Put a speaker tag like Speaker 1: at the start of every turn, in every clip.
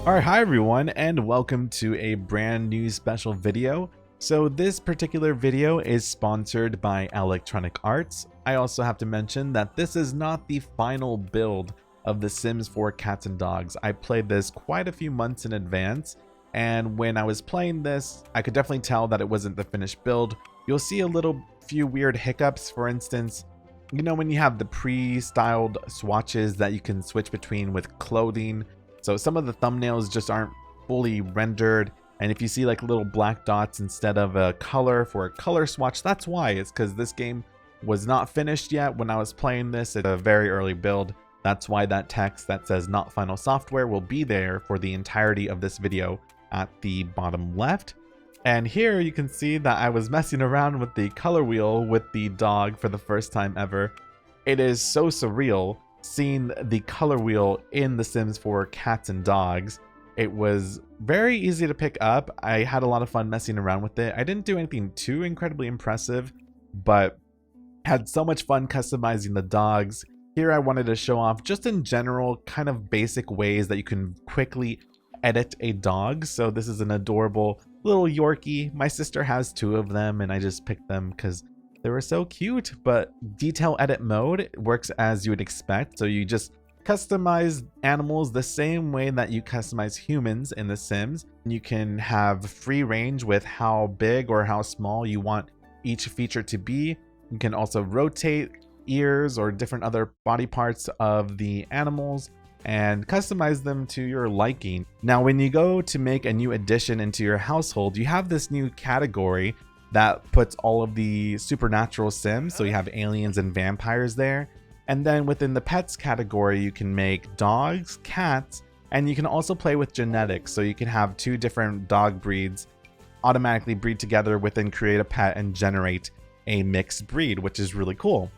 Speaker 1: Alright, hi everyone, and welcome to a brand new special video. So this particular video is sponsored by Electronic Arts. I also have to mention that this is not the final build of The Sims 4 Cats and Dogs. I played this quite a few months in advance, and when I was playing this, I could definitely tell that it wasn't the finished build. You'll see a few weird hiccups. For instance, you know when you have the pre-styled swatches that you can switch between with clothing. So some of the thumbnails just aren't fully rendered, and if you see like little black dots instead of a color for a color swatch, that's why. It's because this game was not finished yet when I was playing this. It's a very early build. That's why that text that says not final software will be there for the entirety of this video at the bottom left. And here you can see that I was messing around with the color wheel with the dog for the first time ever. It is so surreal seeing the color wheel in The Sims 4 Cats and Dogs. It was very easy to pick up. I had a lot of fun messing around with it. I didn't do anything too incredibly impressive, but had so much fun customizing the dogs. Here I wanted to show off just in general kind of basic ways that you can quickly edit a dog. So this is an adorable little Yorkie. My sister has two of them and I just picked them because they were so cute. But detail edit mode works as you would expect. So you just customize animals the same way that you customize humans in The Sims. You can have free range with how big or how small you want each feature to be. You can also rotate ears or different other body parts of the animals and customize them to your liking. Now, when you go to make a new addition into your household, you have this new category that puts all of the supernatural Sims. So you have aliens and vampires there. And then within the pets category, you can make dogs, cats, and you can also play with genetics. So you can have two different dog breeds automatically breed together within Create a Pet and generate a mixed breed, which is really cool.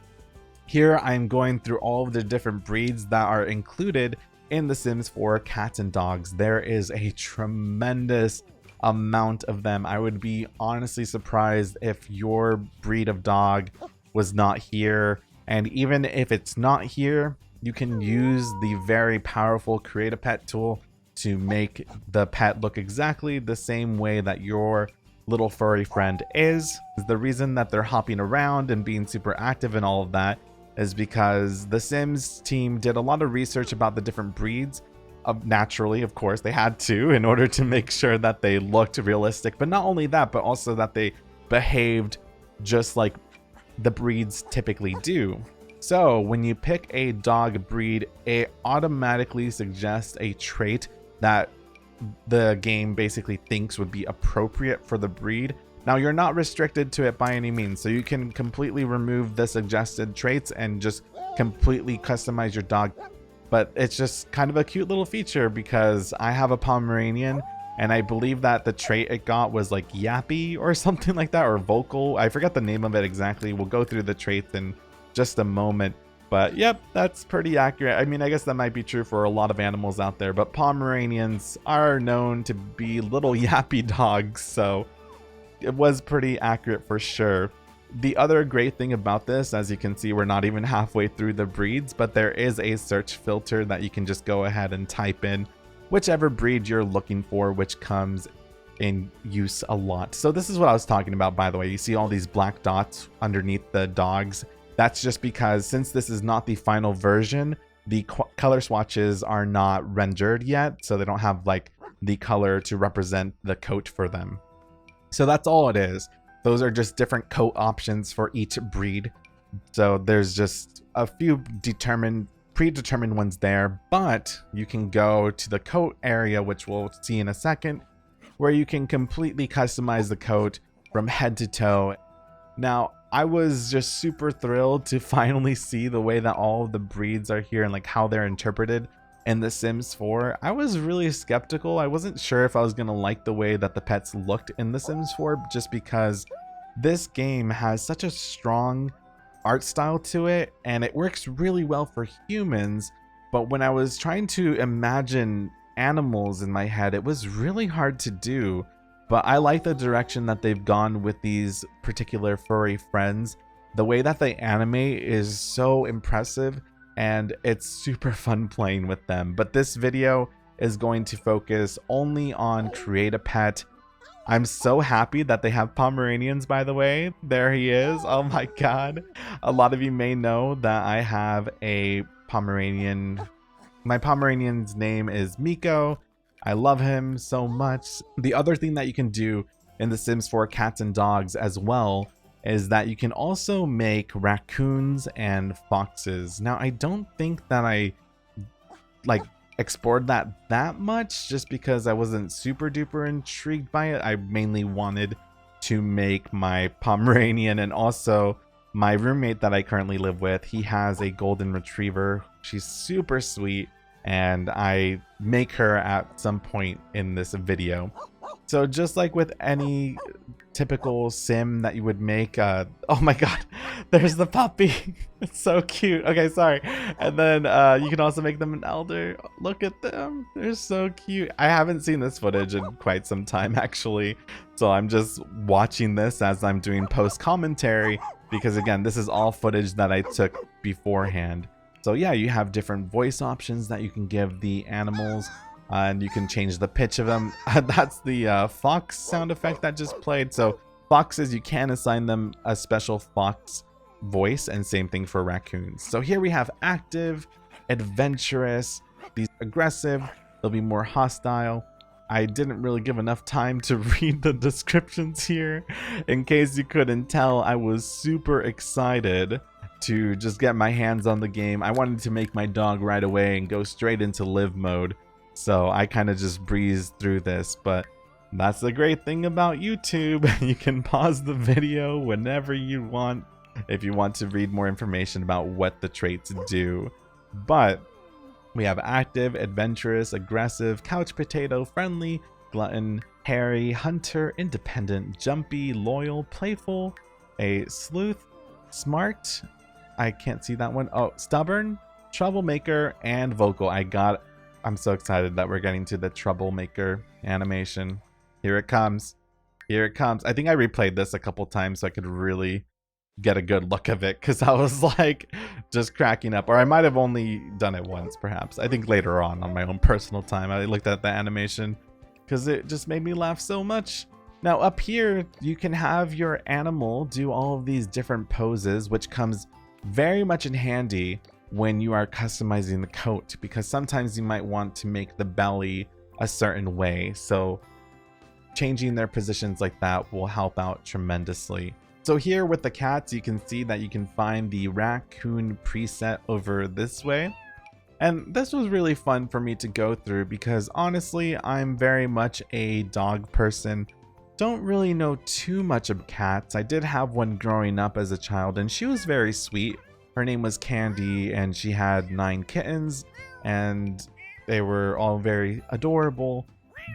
Speaker 1: Here I'm going through all of the different breeds that are included in The Sims 4 Cats and Dogs. There is a tremendous amount of them. I would be honestly surprised if your breed of dog was not here. And even if it's not here, you can use the very powerful Create a Pet tool to make the pet look exactly the same way that your little furry friend is. The reason that they're hopping around and being super active and all of that is because the Sims team did a lot of research about the different breeds. Naturally, of course, they had to in order to make sure that they looked realistic. But not only that, but also that they behaved just like the breeds typically do. So when you pick a dog breed, it automatically suggests a trait that the game basically thinks would be appropriate for the breed. Now, you're not restricted to it by any means, so you can completely remove the suggested traits and just completely customize your dog. But it's just kind of a cute little feature because I have a Pomeranian and I believe that the trait it got was like yappy or something like that, or vocal. I forget the name of it exactly. We'll go through the traits in just a moment. But yep, that's pretty accurate. I mean, I guess that might be true for a lot of animals out there, but Pomeranians are known to be little yappy dogs, so it was pretty accurate for sure. The other great thing about this, as you can see, we're not even halfway through the breeds, but there is a search filter that you can just go ahead and type in whichever breed you're looking for, which comes in use a lot. So this is what I was talking about, by the way. You see all these black dots underneath the dogs. That's just because since this is not the final version, the color swatches are not rendered yet, so they don't have like the color to represent the coat for them. So that's all it is. Those are just different coat options for each breed. So there's just a few predetermined ones there, but you can go to the coat area, which we'll see in a second, where you can completely customize the coat from head to toe. Now, I was just super thrilled to finally see the way that all of the breeds are here and like how they're interpreted in The Sims 4. I was really skeptical. I wasn't sure if I was gonna like the way that the pets looked in The Sims 4, just because this game has such a strong art style to it and it works really well for humans. But when I was trying to imagine animals in my head, it was really hard to do. But I like the direction that they've gone with these particular furry friends. The way that they animate is so impressive and it's super fun playing with them. But this video is going to focus only on create a pet. I'm so happy that they have Pomeranians, by the way. There he is. Oh my god. A lot of you may know that I have a Pomeranian. My Pomeranian's name is Miko. I love him so much. The other thing that you can do in The Sims 4 cats and dogs as well is that you can also make raccoons and foxes. Now, I don't think that I explored that much just because I wasn't super duper intrigued by it. I mainly wanted to make my Pomeranian, and also my roommate that I currently live with, he has a golden retriever. She's super sweet, and I make her at some point in this video. So just like with any typical sim that you would make, oh my god, there's the puppy. It's so cute. Okay, sorry. And then you can also make them an elder. Look at them, they're so cute. I haven't seen this footage in quite some time actually, so I'm just watching this as I'm doing post commentary, because again, this is all footage that I took beforehand. So yeah, you have different voice options that you can give the animals, and you can change the pitch of them. That's the fox sound effect that just played. So foxes, you can assign them a special fox voice, and same thing for raccoons. So here we have active, adventurous, these aggressive, they'll be more hostile. I didn't really give enough time to read the descriptions here. In case you couldn't tell, I was super excited to just get my hands on the game. I wanted to make my dog right away and go straight into live mode. So I kind of just breezed through this, but that's the great thing about YouTube. You can pause the video whenever you want if you want to read more information about what the traits do. But we have active, adventurous, aggressive, couch potato, friendly, glutton, hairy, hunter, independent, jumpy, loyal, playful, a sleuth, smart, I can't see that one. Oh, stubborn, troublemaker, and vocal. I'm so excited that we're getting to the troublemaker animation. Here it comes. Here it comes. I think I replayed this a couple times so I could really get a good look of it, because I was like just cracking up. Or I might have only done it once, perhaps. I think later on my own personal time, I looked at the animation because it just made me laugh so much. Now up here, you can have your animal do all of these different poses, which comes very much in handy when you are customizing the coat, because sometimes you might want to make the belly a certain way. So changing their positions like that will help out tremendously. So here with the cats, you can see that you can find the raccoon preset over this way. And this was really fun for me to go through because honestly, I'm very much a dog person. Don't really know too much of cats. I did have one growing up as a child and she was very sweet. Her name was Candy and she had 9 kittens and they were all very adorable.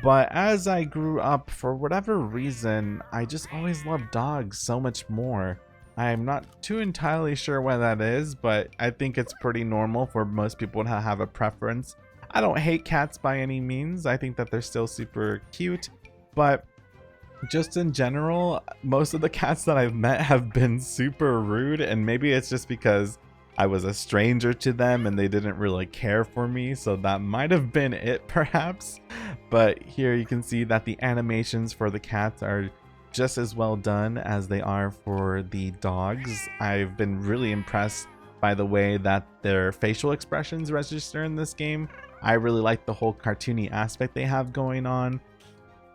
Speaker 1: But as I grew up, for whatever reason, I just always loved dogs so much more. I'm not too entirely sure why that is, but I think it's pretty normal for most people to have a preference. I don't hate cats by any means. I think that they're still super cute, but just in general, most of the cats that I've met have been super rude, and maybe it's just because I was a stranger to them and they didn't really care for me, so that might have been it perhaps. But here you can see that the animations for the cats are just as well done as they are for the dogs. I've been really impressed by the way that their facial expressions register in this game. I really like the whole cartoony aspect they have going on.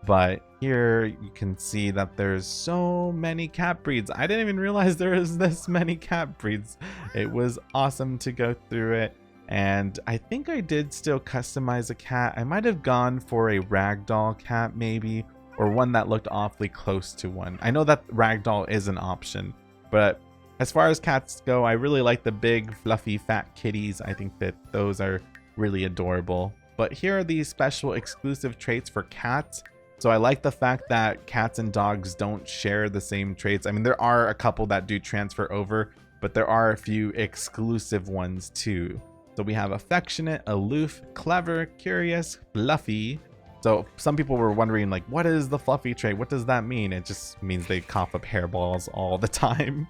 Speaker 1: But here you can see that there's so many cat breeds. I didn't even realize there is this many cat breeds. It was awesome to go through it. And I think I did still customize a cat. I might have gone for a ragdoll cat maybe, or one that looked awfully close to one. I know that ragdoll is an option, but as far as cats go, I really like the big fluffy fat kitties. I think that those are really adorable. But here are these special exclusive traits for cats. So I like the fact that cats and dogs don't share the same traits. I mean, there are a couple that do transfer over, but there are a few exclusive ones too. So we have affectionate, aloof, clever, curious, fluffy. So some people were wondering, like, what is the fluffy trait? What does that mean? It just means they cough up hairballs all the time.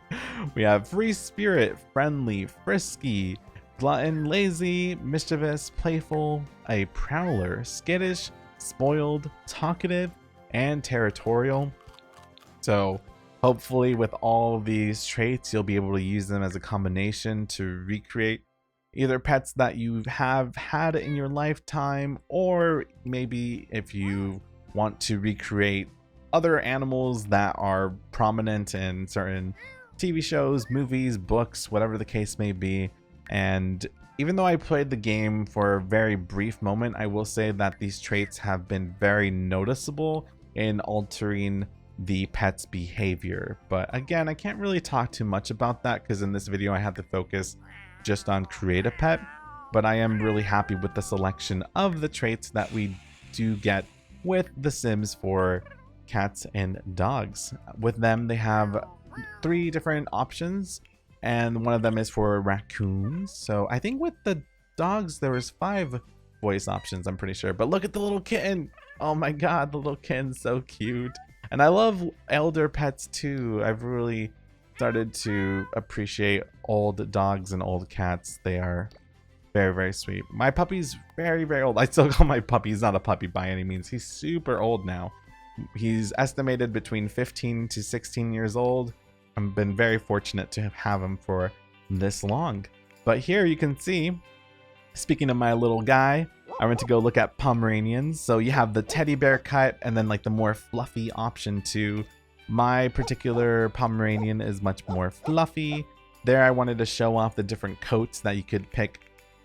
Speaker 1: We have free spirit, friendly, frisky, glutton, lazy, mischievous, playful, a prowler, skittish, spoiled, talkative, and territorial. So hopefully with all these traits, you'll be able to use them as a combination to recreate either pets that you have had in your lifetime, or maybe if you want to recreate other animals that are prominent in certain TV shows, movies, books, whatever the case may be. And even though I played the game for a very brief moment, I will say that these traits have been very noticeable in altering the pet's behavior. But again, I can't really talk too much about that because in this video I had to focus just on create a pet. But I am really happy with the selection of the traits that we do get with The Sims for cats and dogs. With them, they have 3 different options, and one of them is for raccoons. So I think with the dogs there was 5 voice options, I'm pretty sure. But look at the little kitten. Oh my god, the little kitten's so cute. And I love elder pets too. I've really started to appreciate old dogs and old cats. They are very, very sweet. My puppy's very, very old. I still call my puppy, he's not a puppy by any means. He's super old now. He's estimated between 15 to 16 years old. I've been very fortunate to have him for this long. But here you can see, speaking of my little guy, I went to go look at Pomeranians. So you have the teddy bear cut and then like the more fluffy option too. My particular Pomeranian is much more fluffy. There I wanted to show off the different coats that you could pick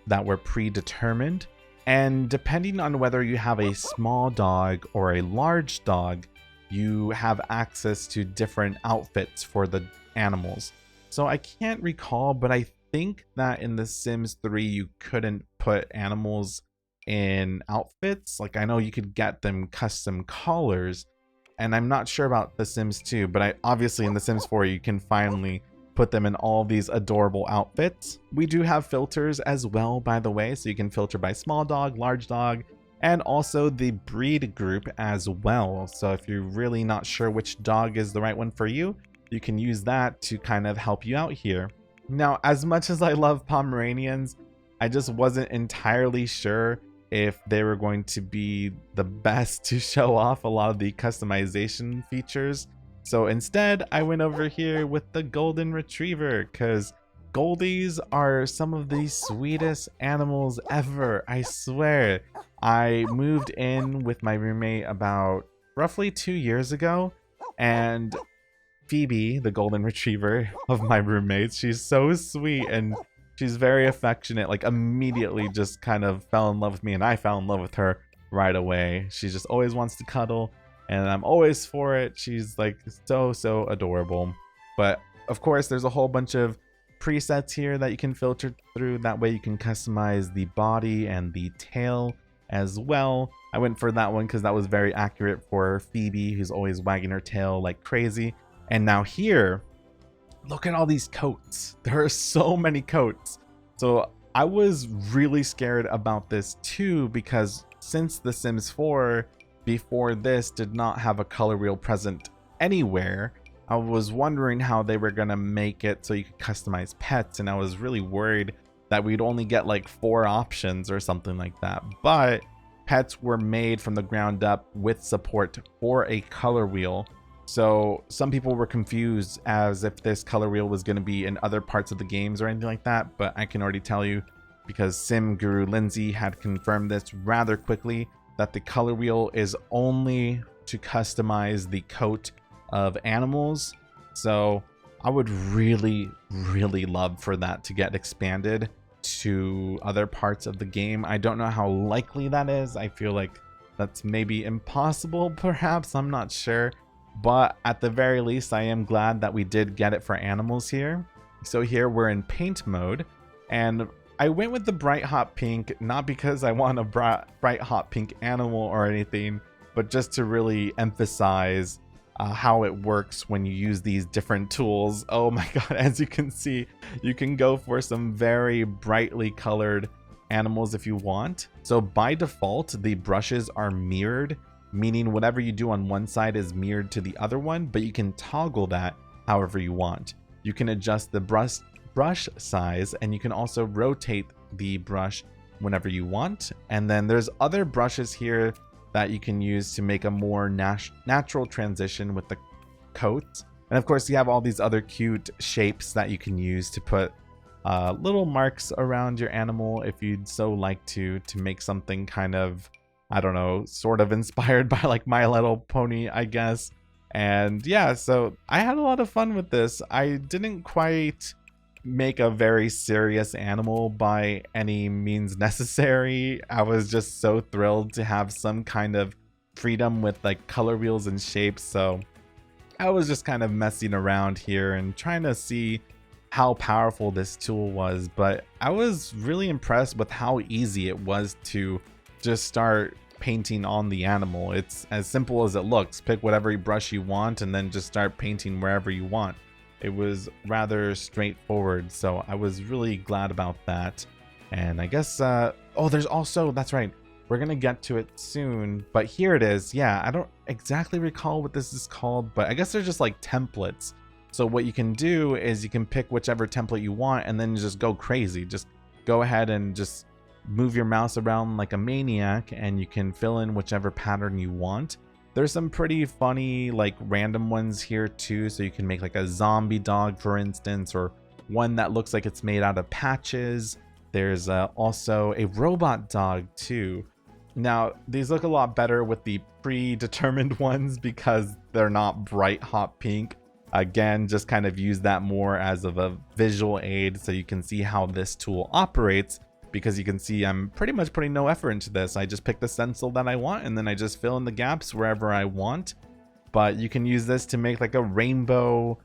Speaker 1: that were predetermined. And depending on whether you have a small dog or a large dog, you have access to different outfits for the animals. So I can't recall, but I think that in The Sims 3 you couldn't put animals in outfits. Like I know you could get them custom collars, and I'm not sure about The Sims 2, but obviously in The Sims 4 you can finally put them in all these adorable outfits. We do have filters as well, by the way, so you can filter by small dog, large dog, and also the breed group as well. So if you're really not sure which dog is the right one for you, you can use that to kind of help you out here. Now, as much as I love Pomeranians, I just wasn't entirely sure if they were going to be the best to show off a lot of the customization features. So instead, I went over here with the golden retriever, because goldies are some of the sweetest animals ever, I swear. I moved in with my roommate about roughly 2 years ago, and Phoebe, the golden retriever of my roommates, she's so sweet and she's very affectionate. Like immediately just kind of fell in love with me, and I fell in love with her right away. She just always wants to cuddle, and I'm always for it. She's like so adorable. But of course there's a whole bunch of presets here that you can filter through. That way you can customize the body and the tail as well. I went for that one because that was very accurate for Phoebe, who's always wagging her tail like crazy. And now here, look at all these coats. There are so many coats. So I was really scared about this too, because since The Sims 4 before this did not have a color wheel present anywhere, I was wondering how they were gonna make it so you could customize pets, and I was really worried that we'd only get like 4 options or something like that. But pets were made from the ground up with support for a color wheel. So some people were confused as if this color wheel was going to be in other parts of the games or anything like that, but I can already tell you, because Sim Guru Lindsay had confirmed this rather quickly, that the color wheel is only to customize the coat of animals. So I would really love for that to get expanded to other parts of the game. I don't know how likely that is. I feel like that's maybe impossible, perhaps, I'm not sure. But at the very least, I am glad that we did get it for animals here. So here we're in paint mode, and I went with the bright hot pink, not because I want a bright hot pink animal or anything, but just to really emphasize how it works when you use these different tools. Oh my god, as you can see, you can go for some very brightly colored animals if you want. So by default, the brushes are mirrored, meaning whatever you do on one side is mirrored to the other one, but you can toggle that however you want. You can adjust the brush brush size, and you can also rotate the brush whenever you want. And then there's other brushes here that you can use to make a more natural transition with the coat. And of course, you have all these other cute shapes that you can use to put little marks around your animal if you'd so like to make something kind of, I don't know, sort of inspired by like My Little Pony, I guess. And yeah, so I had a lot of fun with this. I didn't quite make a very serious animal by any means necessary. I was just so thrilled to have some kind of freedom with like color wheels and shapes. So I was just kind of messing around here and trying to see how powerful this tool was. But I was really impressed with how easy it was to just start painting on the animal. It's as simple as it looks. Pick whatever brush you want and then just start painting wherever you want. It was rather straightforward, so I was really glad about that. And I guess, oh, there's also, that's right, we're gonna get to it soon, but here it is. Yeah, I don't exactly recall what this is called, but I guess they're just like templates. So what you can do is you can pick whichever template you want and then just go crazy. Just go ahead and just move your mouse around like a maniac and you can fill in whichever pattern you want. There's some pretty funny like random ones here too, so you can make like a zombie dog, for instance, or one that looks like it's made out of patches. There's also a robot dog too. Now these look a lot better with the predetermined ones because they're not bright hot pink. Again, just kind of use that more as of a visual aid so you can see how this tool operates, because you can see I'm pretty much putting no effort into this. I just pick the stencil that I want and then I just fill in the gaps wherever I want. But you can use this to make like a rainbow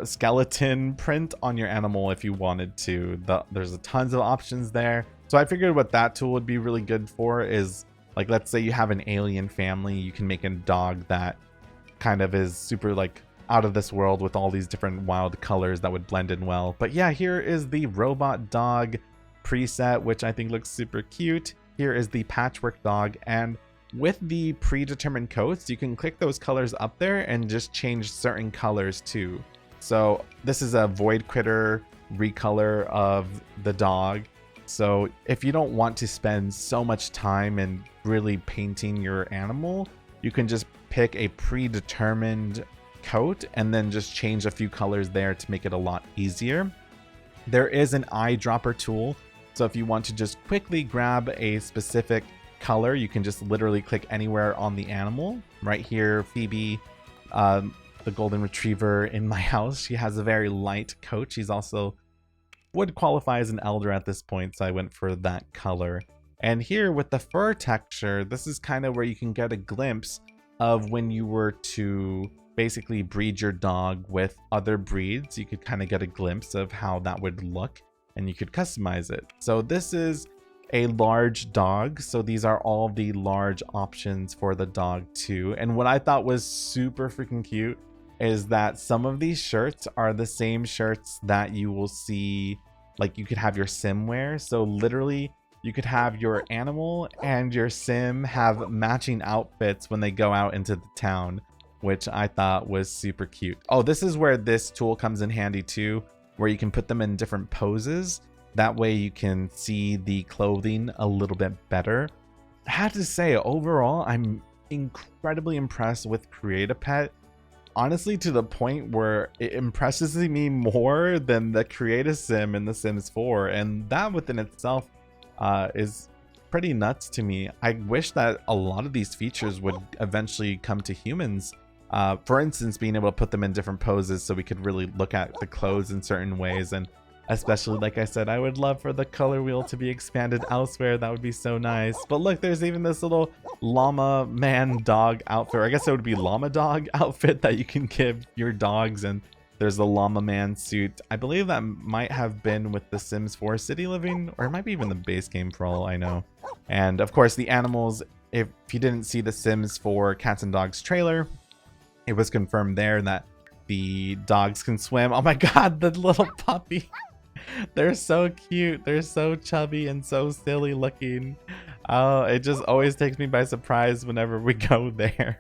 Speaker 1: skeleton print on your animal if you wanted to. There's tons of options there. So I figured what that tool would be really good for is, like, let's say you have an alien family, you can make a dog that kind of is super like out of this world with all these different wild colors that would blend in well. But yeah, here is the robot dog preset, which I think looks super cute. Here is the patchwork dog, and with the predetermined coats, you can click those colors up there and just change certain colors too. So this is a void critter recolor of the dog. So if you don't want to spend so much time in really painting your animal, you can just pick a predetermined coat and then just change a few colors there to make it a lot easier. There is an eyedropper tool. So if you want to just quickly grab a specific color, you can just literally click anywhere on the animal. Right here, Phoebe, the golden retriever in my house, she has a very light coat. She's also would qualify as an elder at this point, so I went for that color. And here with the fur texture, this is kind of where you can get a glimpse of when you were to basically breed your dog with other breeds. You could kind of get a glimpse of how that would look, and you could customize it. So this is a large dog, so these are all the large options for the dog too. And what I thought was super freaking cute is that some of these shirts are the same shirts that you will see, like you could have your sim wear. So literally you could have your animal and your sim have matching outfits when they go out into the town, which I thought was super cute. Oh, this is where this tool comes in handy too, where you can put them in different poses. That way you can see the clothing a little bit better. I have to say, overall, I'm incredibly impressed with Create a Pet. Honestly, to the point where it impresses me more than the Create a Sim in The Sims 4. And that within itself is pretty nuts to me. I wish that a lot of these features would eventually come to humans. For instance, being able to put them in different poses so we could really look at the clothes in certain ways. And especially, like I said, I would love for the color wheel to be expanded elsewhere. That would be so nice. But look, there's even this little llama man dog outfit. Or I guess it would be llama dog outfit that you can give your dogs. And there's the llama man suit. I believe that might have been with the Sims 4 City Living, or it might be even the base game for all I know. And of course, the animals, if you didn't see the Sims 4 Cats and Dogs trailer, it was confirmed there that the dogs can swim. Oh my god, the little puppy. They're so cute. They're so chubby and so silly looking. Oh, it just always takes me by surprise whenever we go there.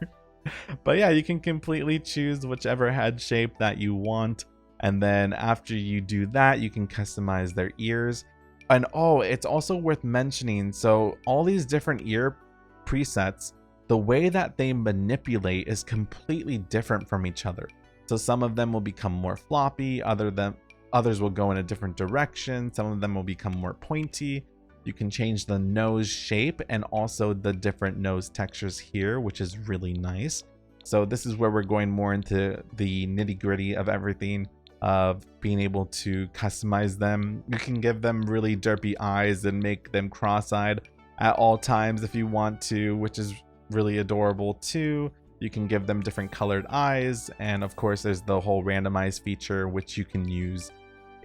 Speaker 1: But yeah, you can completely choose whichever head shape that you want. And then after you do that, you can customize their ears. And oh, it's also worth mentioning, so all these different ear presets, the way that they manipulate is completely different from each other. So some of them will become more floppy, others will go in a different direction, some of them will become more pointy. You can change the nose shape and also the different nose textures here, which is really nice. So this is where we're going more into the nitty-gritty of everything, of being able to customize them. You can give them really derpy eyes and make them cross-eyed at all times if you want to, which is really adorable too. You can give them different colored eyes, and of course there's the whole randomize feature, which you can use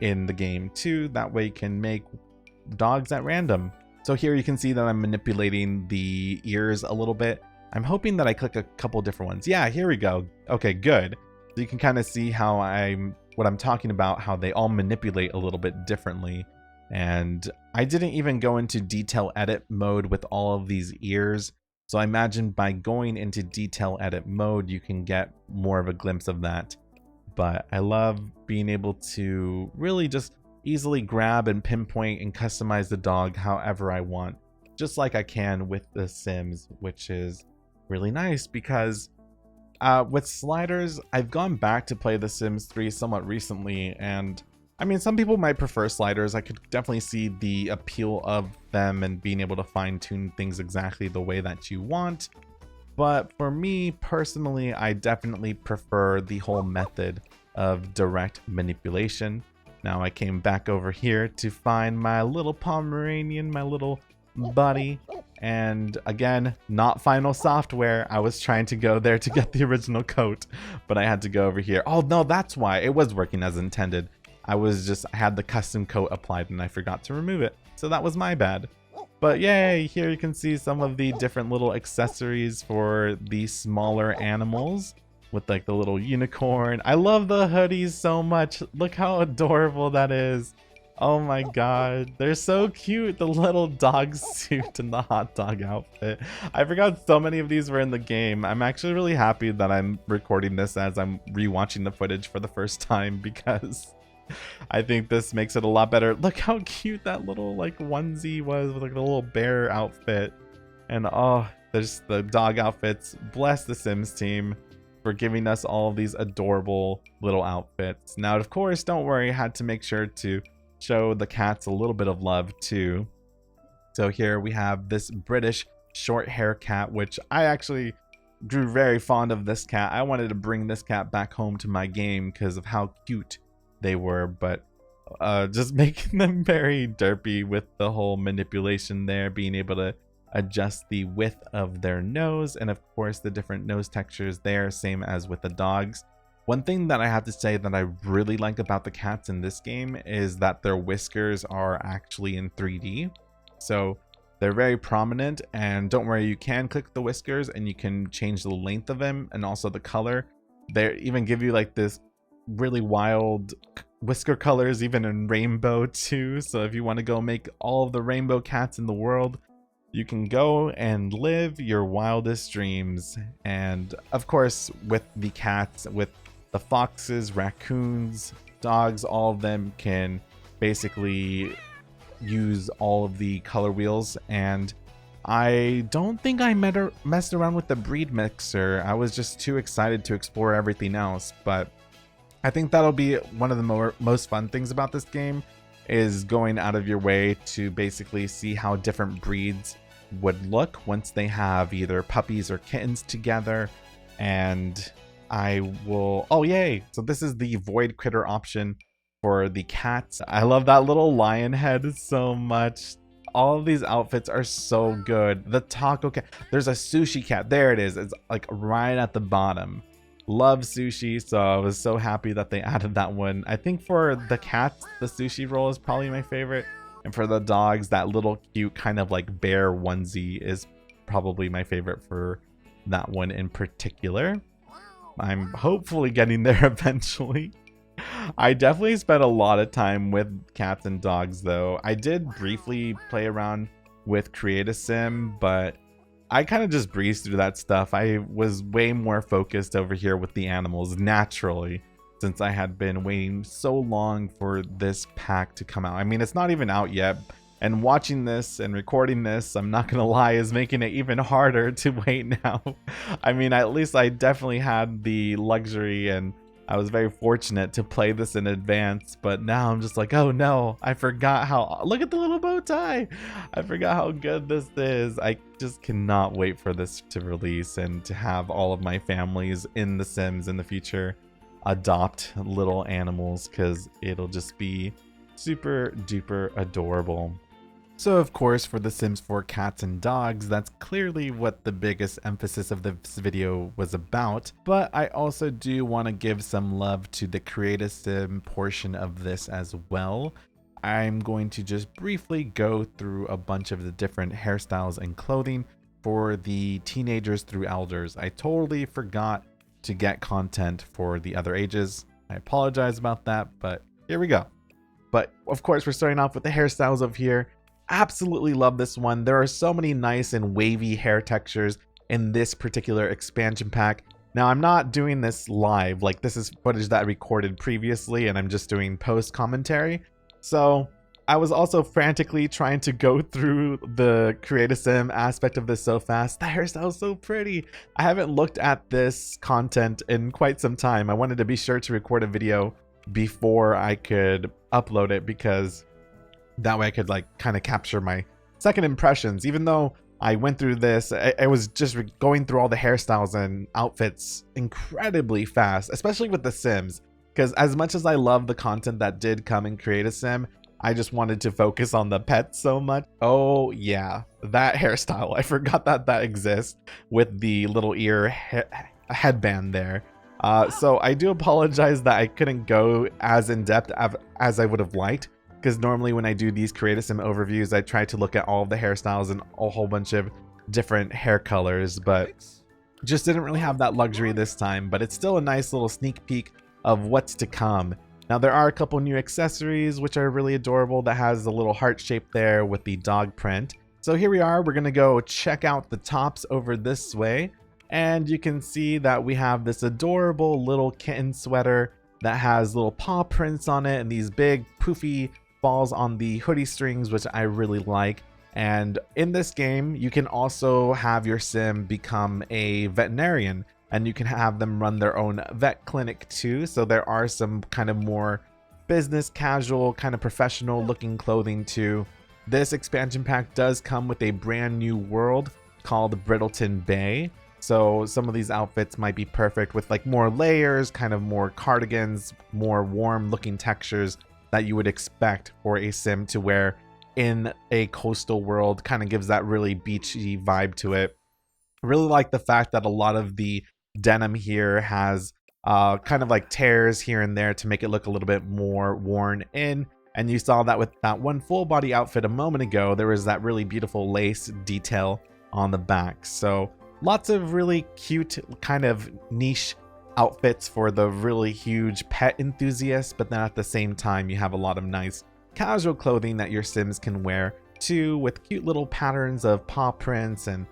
Speaker 1: in the game too. That way you can make dogs at random. So here you can see that I'm manipulating the ears a little bit. I'm hoping that I click a couple different ones. Yeah, here we go. Okay, good. So you can kind of see how what I'm talking about, how they all manipulate a little bit differently. And I didn't even go into detail edit mode with all of these ears. So I imagine by going into detail edit mode, you can get more of a glimpse of that. But I love being able to really just easily grab and pinpoint and customize the dog however I want, just like I can with The Sims, which is really nice because with sliders, I've gone back to play The Sims 3 somewhat recently, and I mean, some people might prefer sliders. I could definitely see the appeal of them and being able to fine-tune things exactly the way that you want. But for me personally, I definitely prefer the whole method of direct manipulation. Now I came back over here to find my little Pomeranian, my little buddy. And again, not final software. I was trying to go there to get the original coat, but I had to go over here. Oh no, that's why it was working as intended. I had the custom coat applied and I forgot to remove it. So that was my bad. But yay, here you can see some of the different little accessories for the smaller animals with like the little unicorn. I love the hoodies so much. Look how adorable that is. Oh my god, they're so cute. The little dog suit and the hot dog outfit. I forgot so many of these were in the game. I'm actually really happy that I'm recording this as I'm rewatching the footage for the first time because I think this makes it a lot better. Look how cute that little like onesie was with like the little bear outfit. And oh, there's the dog outfits. Bless the Sims team for giving us all of these adorable little outfits. Now, of course, don't worry, I had to make sure to show the cats a little bit of love too. So here we have this British short hair cat, which I actually grew very fond of this cat. I wanted to bring this cat back home to my game because of how cute they were, but just making them very derpy with the whole manipulation there, being able to adjust the width of their nose and of course the different nose textures there, same as with the dogs. One thing that I have to say that I really like about the cats in this game is that their whiskers are actually in 3D. So they're very prominent, and don't worry, you can click the whiskers and you can change the length of them and also the color. They even give you like this really wild whisker colors, even in rainbow too. So if you want to go make all of the rainbow cats in the world, you can go and live your wildest dreams. And of course, with the cats, with the foxes, raccoons, dogs, all of them can basically use all of the color wheels. And I don't think I messed around with the breed mixer. I was just too excited to explore everything else. But I think that'll be one of the most fun things about this game, is going out of your way to basically see how different breeds would look once they have either puppies or kittens together. And I will, oh yay, so this is the void critter option for the cats. I love that little lion head so much. All of these outfits are so good. The taco cat, there's a sushi cat, there it is, it's like right at the bottom. Love sushi, so I was so happy that they added that one. I think for the cats, the sushi roll is probably my favorite. And for the dogs, that little cute kind of like bear onesie is probably my favorite for that one in particular. I'm hopefully getting there eventually. I definitely spent a lot of time with cats and dogs though. I did briefly play around with Create a Sim, but I kind of just breezed through that stuff. I was way more focused over here with the animals naturally, since I had been waiting so long for this pack to come out. I mean, it's not even out yet, and watching this and recording this, I'm not gonna lie, is making it even harder to wait now. I mean, at least I definitely had the luxury and I was very fortunate to play this in advance, but now I'm just like, oh no, I forgot how, look at the little bow tie. I forgot how good this is. I just cannot wait for this to release and to have all of my families in The Sims in the future adopt little animals, because it'll just be super duper adorable. So of course, for The Sims 4 cats and dogs, that's clearly what the biggest emphasis of this video was about, but I also do want to give some love to the creative sim portion of this as well. I'm going to just briefly go through a bunch of the different hairstyles and clothing for the teenagers through elders. I totally forgot to get content for the other ages. I apologize about that, but here we go. But of course, we're starting off with the hairstyles of here. Absolutely love this one. There are so many nice and wavy hair textures in this particular expansion pack. Now, I'm not doing this live, like this is footage that I recorded previously and I'm just doing post commentary. So I was also frantically trying to go through the creative sim aspect of this so fast. The hairstyle is so pretty. I haven't looked at this content in quite some time. I wanted to be sure to record a video before I could upload it, because that way I could like kind of capture my second impressions. Even though I went through this, I was just going through all the hairstyles and outfits incredibly fast, especially with the Sims, because as much as I love the content that did come in Create Sim, I just wanted to focus on the pets so much. Oh yeah, that hairstyle, I forgot that that exists with the little ear headband there. So I do apologize that I couldn't go as in depth as I would have liked, because normally when I do these Create Sim overviews, I try to look at all of the hairstyles and a whole bunch of different hair colors, but just didn't really have that luxury this time. But it's still a nice little sneak peek of what's to come. Now, there are a couple new accessories which are really adorable that has a little heart shape there with the dog print. So here we are, we're gonna go check out the tops over this way, and you can see that we have this adorable little kitten sweater that has little paw prints on it and these big poofy balls on the hoodie strings, which I really like. And in this game, you can also have your sim become a veterinarian, and you can have them run their own vet clinic too. So there are some kind of more business casual, kind of professional looking clothing too. This expansion pack does come with a brand new world called Brindleton Bay. So some of these outfits might be perfect with like more layers, kind of more cardigans, more warm looking textures that you would expect for a sim to wear in a coastal world. Kind of gives that really beachy vibe to it. I really like the fact that a lot of the denim here has kind of like tears here and there to make it look a little bit more worn in. And you saw that with that one full body outfit a moment ago. There was that really beautiful lace detail on the back. So lots of really cute kind of niche outfits for the really huge pet enthusiasts, but then at the same time you have a lot of nice casual clothing that your Sims can wear too, with cute little patterns of paw prints and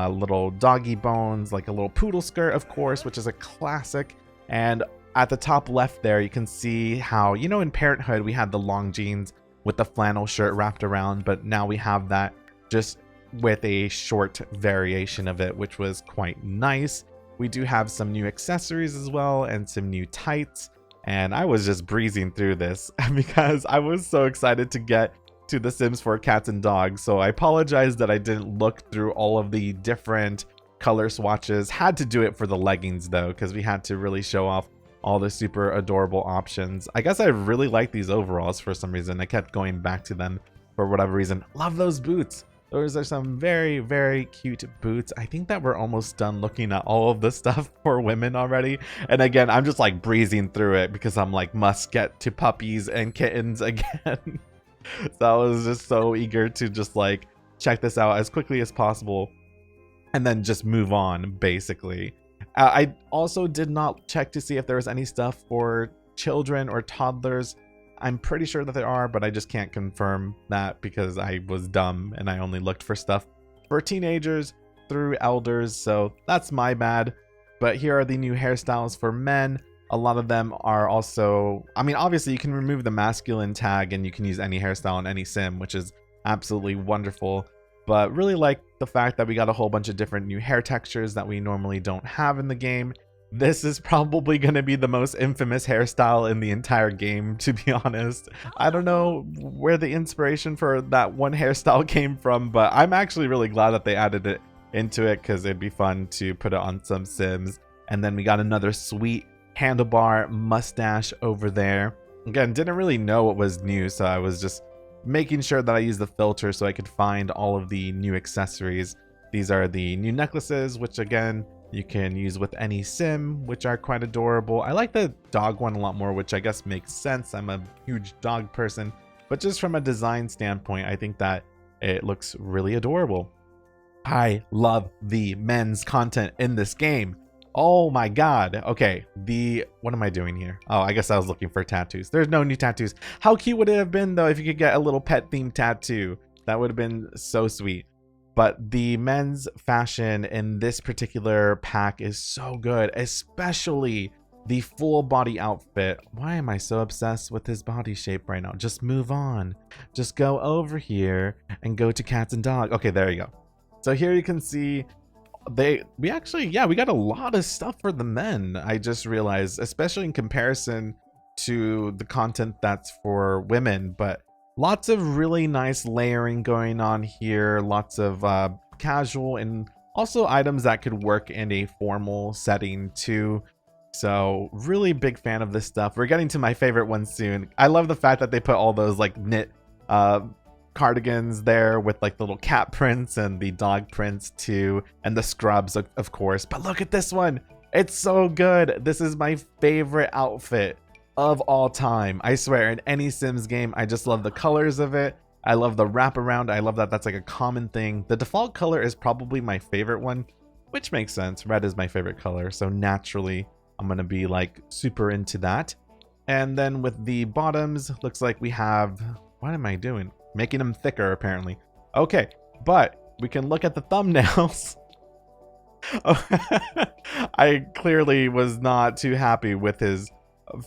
Speaker 1: little doggy bones, like a little poodle skirt, of course, which is a classic. And at the top left there, you can see how, you know, in Parenthood we had the long jeans with the flannel shirt wrapped around, but now we have that just with a short variation of it, which was quite nice. We do have some new accessories as well and some new tights, and I was just breezing through this because I was so excited to get to The Sims 4 cats and dogs. So I apologize that I didn't look through all of the different color swatches. Had to do it for the leggings though, because we had to really show off all the super adorable options. I guess I really like these overalls for some reason. I kept going back to them for whatever reason. Love those boots. Those are some very, very cute boots. I think that we're almost done looking at all of the stuff for women already. And again, I'm just like breezing through it because I'm like, must get to puppies and kittens again. So I was just so eager to just like check this out as quickly as possible and then just move on, basically. I also did not check to see if there was any stuff for children or toddlers. I'm pretty sure that there are, but I just can't confirm that because I was dumb and I only looked for stuff for teenagers through elders, so that's my bad. But here are the new hairstyles for men. A lot of them are also, I mean, obviously you can remove the masculine tag and you can use any hairstyle on any sim, which is absolutely wonderful. But really like the fact that we got a whole bunch of different new hair textures that we normally don't have in the game. This is probably going to be the most infamous hairstyle in the entire game, to be honest. I don't know where the inspiration for that one hairstyle came from, but I'm actually really glad that they added it into it because it'd be fun to put it on some sims. And then we got another sweet handlebar mustache over there. Again, didn't really know what was new, so I was just making sure that I used the filter so I could find all of the new accessories. These are the new necklaces, which again, you can use with any sim, which are quite adorable. I like the dog one a lot more, which I guess makes sense. I'm a huge dog person, but just from a design standpoint, I think that it looks really adorable. I love the men's content in this game. Oh my god. Okay, what am I doing here? Oh, I guess I was looking for tattoos. There's no new tattoos. How cute would it have been though if you could get a little pet themed tattoo? That would have been so sweet. But the men's fashion in this particular pack is so good, especially the full body outfit. Why am I so obsessed with his body shape right now? Just move on. Just go over here and go to cats and dog. Okay, there you go. So here you can see we got a lot of stuff for the men. I just realized, especially in comparison to the content that's for women, but lots of really nice layering going on here, lots of casual and also items that could work in a formal setting too. So really big fan of this stuff. We're getting to my favorite one soon. I love the fact that they put all those like knit cardigans there with like the little cat prints and the dog prints too, and the scrubs of course. But look at this one, it's so good. This is my favorite outfit of all time. I swear, in any Sims game, I just love the colors of it. I love the wraparound. I love that that's like a common thing. The default color is probably my favorite one, which makes sense. Red is my favorite color, so naturally I'm gonna be like super into that. And then with the bottoms, looks like we have, what am I doing? Making them thicker apparently. Okay, but we can look at the thumbnails. I clearly was not too happy with his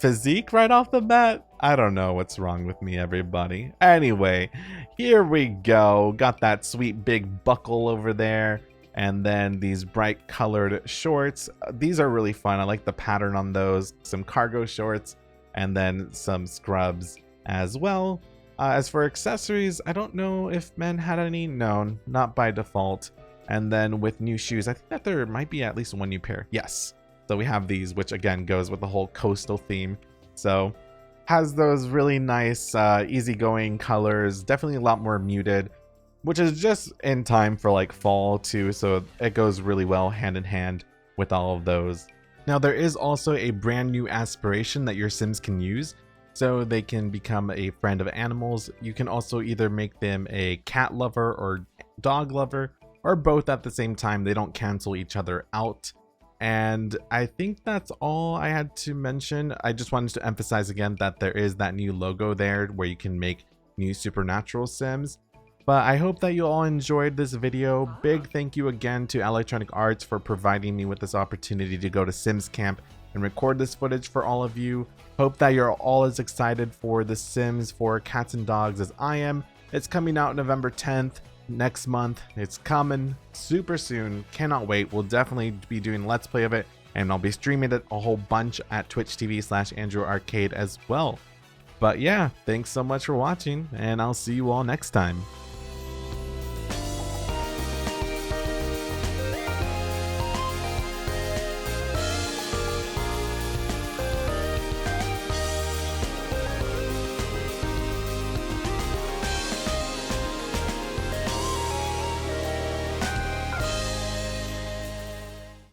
Speaker 1: physique right off the bat. I don't know what's wrong with me, everybody. Anyway, here we go. Got that sweet big buckle over there, and then these bright colored shorts. These are really fun. I like the pattern on those. Some cargo shorts and then some scrubs as well. As for accessories, I don't know if men had any. No, not by default. And then with new shoes, I think that there might be at least one new pair. Yes. So we have these, which again goes with the whole coastal theme. So has those really nice, easygoing colors. Definitely a lot more muted, which is just in time for like fall too. So it goes really well hand in hand with all of those. Now there is also a brand new aspiration that your Sims can use. So they can become a friend of animals. You can also either make them a cat lover or dog lover, or both at the same time. They don't cancel each other out. And I think that's all I had to mention. I just wanted to emphasize again that there is that new logo there where you can make new supernatural Sims. But I hope that you all enjoyed this video. Big thank you again to Electronic Arts for providing me with this opportunity to go to Sims Camp and record this footage for all of you. Hope that you're all as excited for The Sims for Cats and Dogs as I am. It's coming out November 10th. Next month. It's coming super soon. Cannot wait. We'll definitely be doing Let's Play of it, and I'll be streaming it a whole bunch at twitch.tv/AndrewsArcade as well. But yeah, thanks so much for watching, and I'll see you all next time.